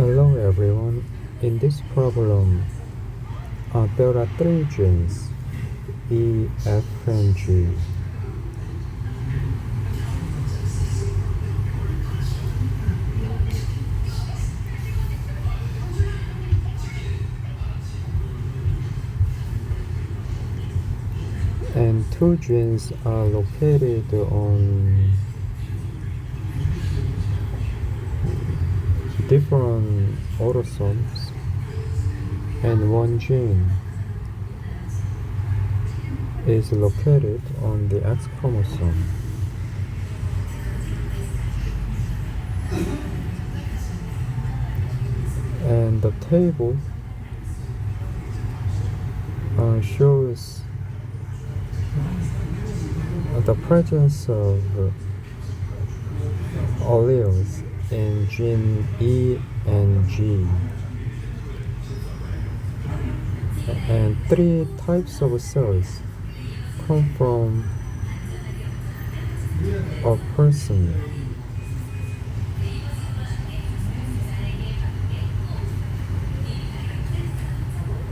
Hello everyone. In this problem, there are three genes, E, F, and G. And two genes are located on different autosomes, and one gene is located on the X chromosome. And the table shows the presence of alleles in gene E and G, and three types of cells come from a person.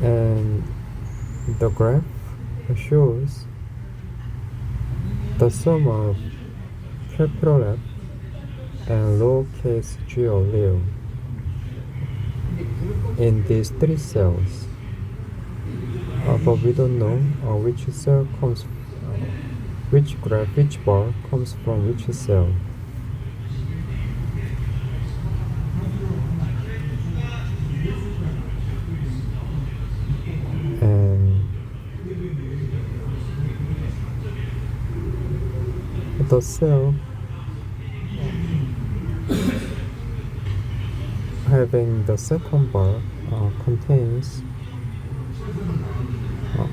And the graph shows the sum of capital F and lowercase g allele in these three cells, but we don't know which cell comes, which bar comes from which cell. And the cell having the second bar contains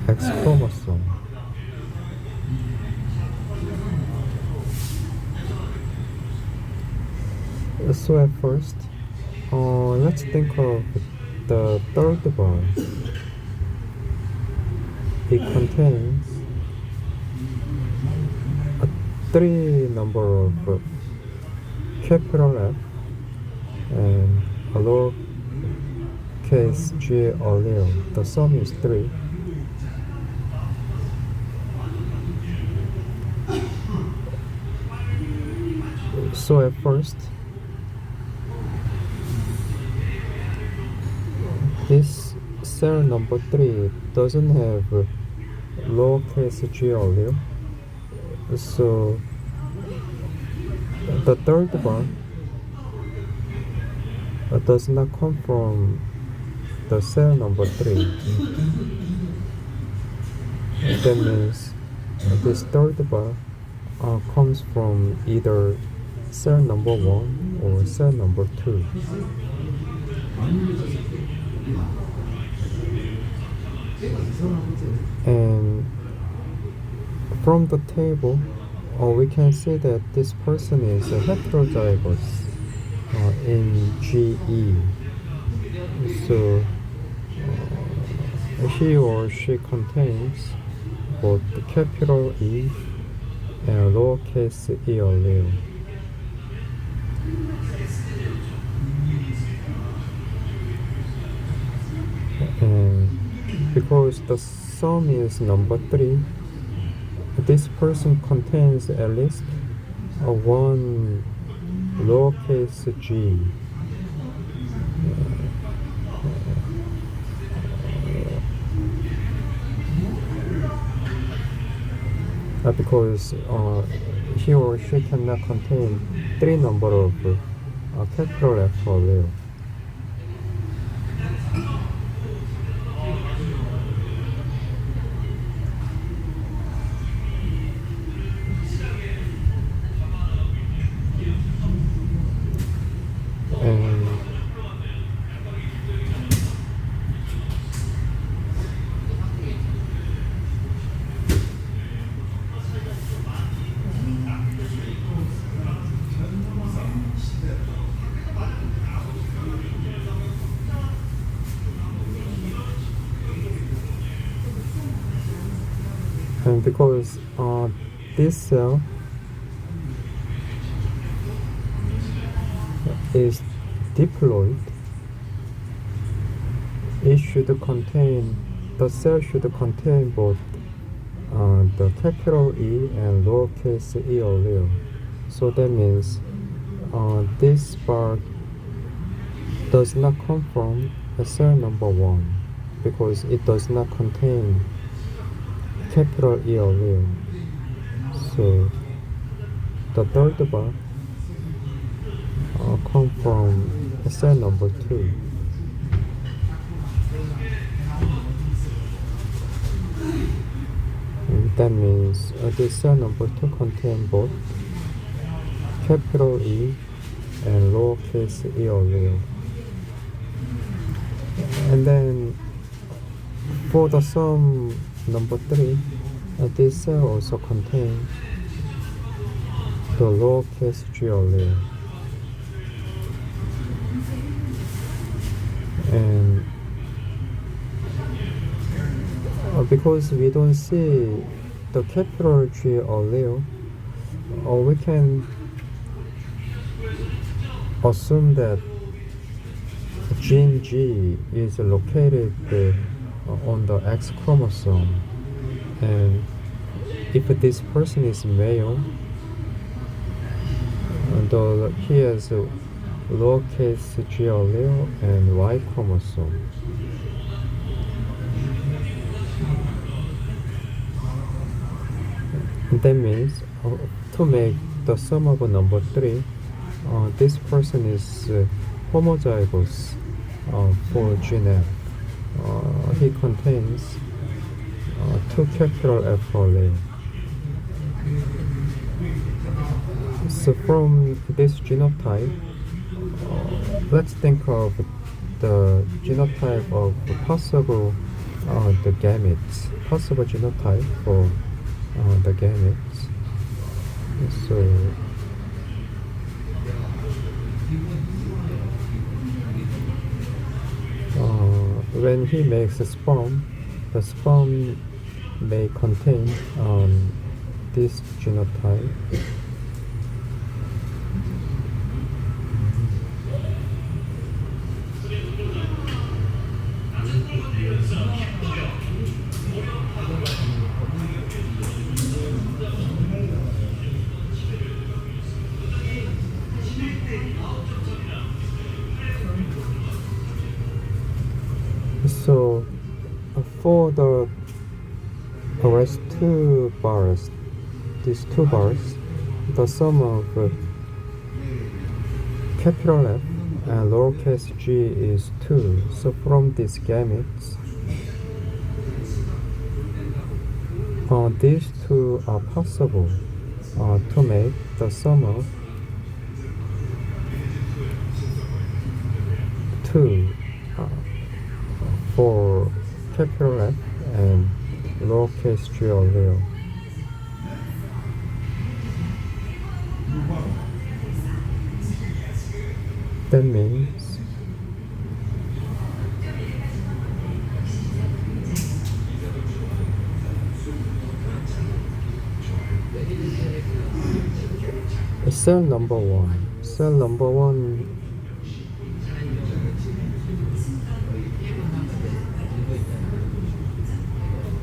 X chromosome. So at first, let's think of the third bar. It contains a three number of capital F and a lowercase g allele. The sum is 3. So at first, this cell number 3 doesn't have lowercase g allele, so the third bar does not come from the cell number 3. That means this third bar comes from either cell number 1 or cell number 2. And from the table, we can see that this person is heterozygous in GE. So he or she contains both the capital E and lowercase e allele. And because the sum is number 3, this person contains at least one lowercase g. Because he or she cannot contain 3 number of capital F allele. And because this cell is diploid, it should contain, the cell should contain both the capital E and lowercase e allele. So that means this part does not come from cell number 1 because it does not contain capital E allele. So the third bar come from cell number 2. And that means this cell number 2 contains both capital E and lowercase e allele. And then for the sum number 3, this cell also contains the lowercase g allele. And because we don't see the capital G allele, we can assume that gene G is located on the X chromosome, and if this person is male, he has a lowercase g allele and Y chromosome. That means to make the sum of number 3, this person is homozygous for gene F. He contains 2 capital F allele. So from this genotype, let's think of the genotype of possible the gametes, possible genotype for the gametes. So when he makes a sperm, the sperm may contain this genotype. So for the rest 2 bars, these 2 bars, the sum of capital F and lowercase g is 2. So from these gametes, these 2 are possible to make the sum of 2 for capital F and lowercase g allele. That means cell number 1,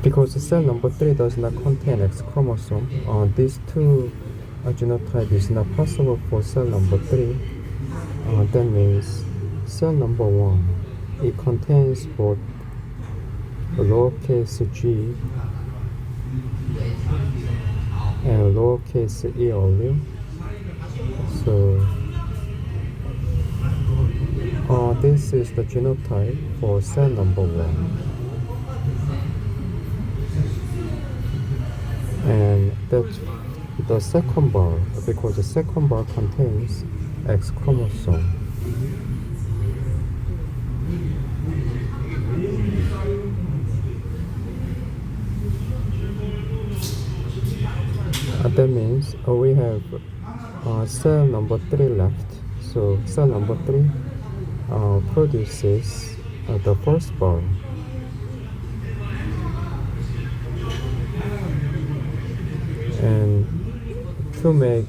because cell number 3 does not contain X chromosome, these 2 genotype is not possible for cell number 3. That means cell number 1, it contains both lowercase g and lowercase e allele. So this is the genotype for cell number 1. And that's the second bar, because the second bar contains X chromosome. That means we have cell number 3 left. So cell number 3 produces the first bar. And to make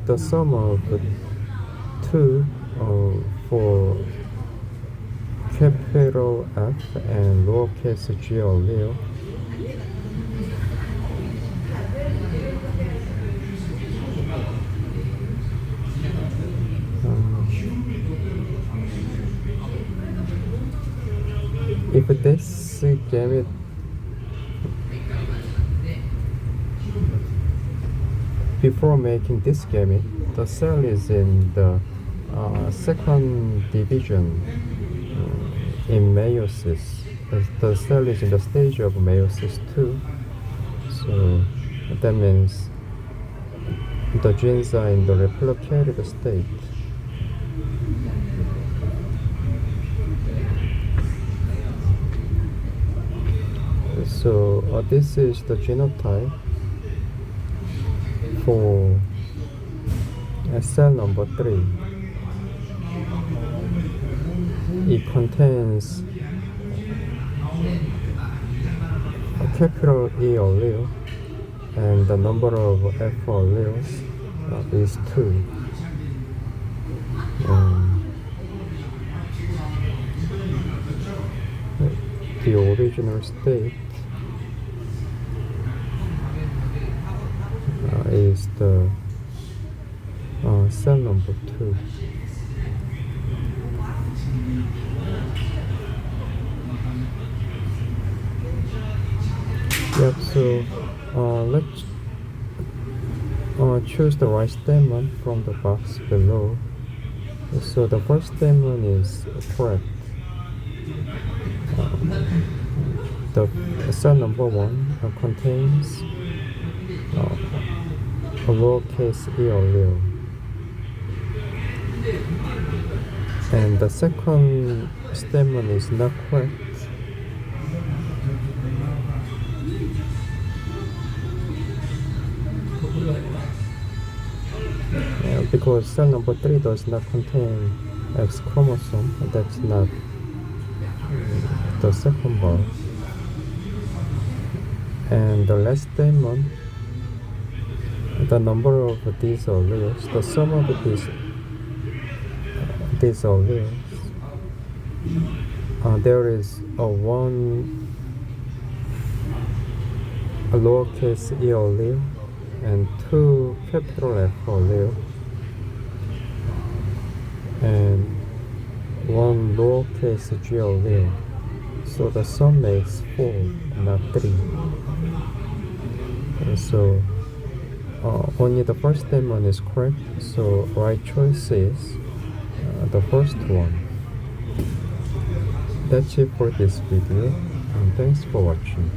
the sum of 2 for capital F and lowercase g allele. If this gamete before making this gamete, the cell is in the second division in meiosis. The cell is in the stage of meiosis 2. So that means the genes are in the replicated state. So this is the genotype for cell number 3. It contains a capital E allele and the number of F alleles is 2. The original state is the cell number 2. Yep, so let's choose the right statement from the box below. So the first statement is correct. The cell number 1 contains a lowercase e allele. And the second statement is not correct. Because cell number 3 does not contain X chromosome, and that's not the second bar. And the last statement, the number of these alleles, the sum of these alleles, there is a lowercase e allele and 2 capital F allele and 1 lowercase g allele. So the sum makes 4, not 3. And so only the first statement is correct, so right choice is the first one. That's it for this video, and thanks for watching.